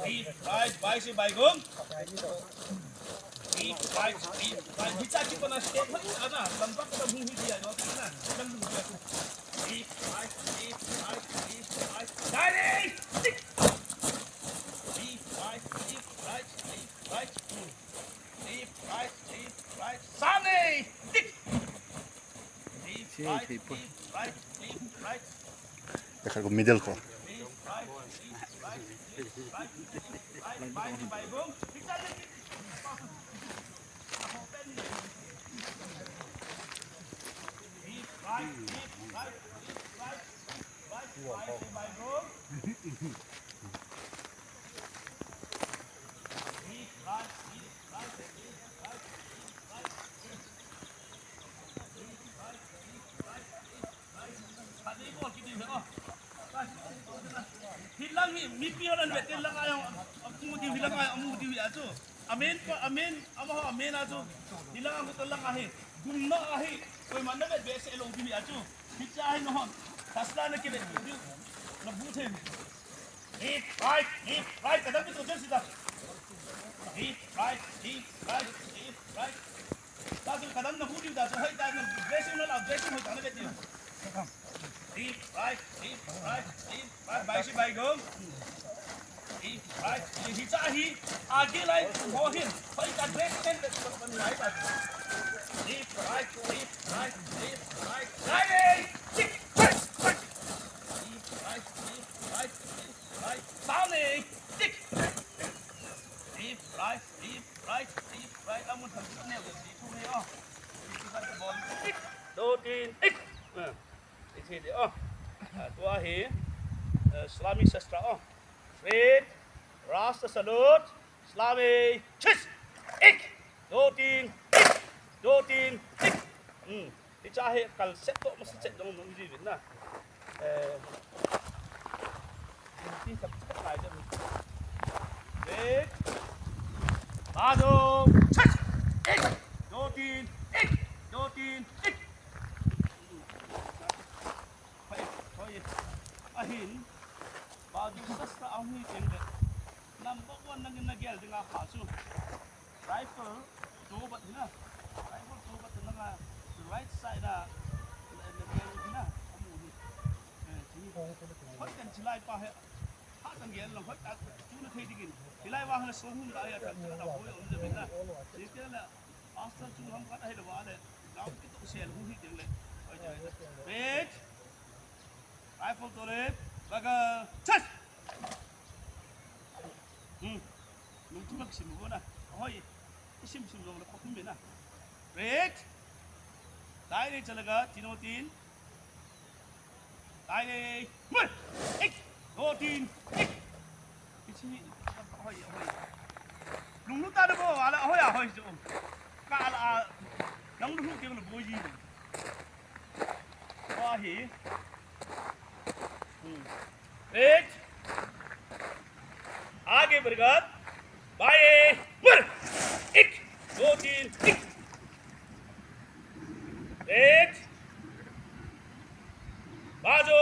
deep right, baik si baigong. Deep right, bisa kita nak step lagi ada, lambat kita bunyi dia, no, kita nak bunyi dia. Deep right, dari, deep right, deep right, sana, deep right. Dejar con middle ko. Hilang ni, mimpi orang betul lang ayong aku hilang ayong amu di ato. Amen pa amen, amo amen ato. Hilang aku telang ahi. Gumna ahi. Koi mana bet bese elong di ato. Bica ahi nohon. Tasla na kile. Nabutin. Deep right. Kadang itu terus sudah. Deep right. Tapi kadang nabudi dah. So hai dah blessing na blessing ho tane betul. Deep right. Baik si baigong. Deep right. Hica hi. Agi lai mohin. Hai dah blessing na banai dah. Deep right. Right. Deep right. Sane. Deep right. Amun thằng neo được gì thu này ó. Đầu tiên thì ó. Tua hi. Islami sastra ó. Faith, Rasta salute, Islami chis. Đầu tiên. Thì cha hi kal set to mesti set dong nong di na. Thì sắp lại cho mình. Faith. Bado, chis. Đầu tiên. Ahin, badu sastra ang hiting de. Number one na ginagel di nga kaso. Rifle, dobat na. Na the right side na nagel na. Amuni. Hot kan silay pa ha. Hatang gel lang hot at tuna kay digin. Silay wa na sohun da ya kan da boy on de na. Sikela after tu hum kata hai wa le. Gaw kito sel hu hiting le. Wait. Rifle turret, baga, charge. Nung tumak simugo na. Ahoy, isim dong na kokum na. Break. Tayo ni talaga, tinotin. Tayo ni, mul. Notin. Isi, ahoy. Nung luta na po, ala ahoy. Kaala, nang luhuk yung nabuyi. Wahi. एक आगे बरगद बाएं मुड़ एक दो तीन एक बाजू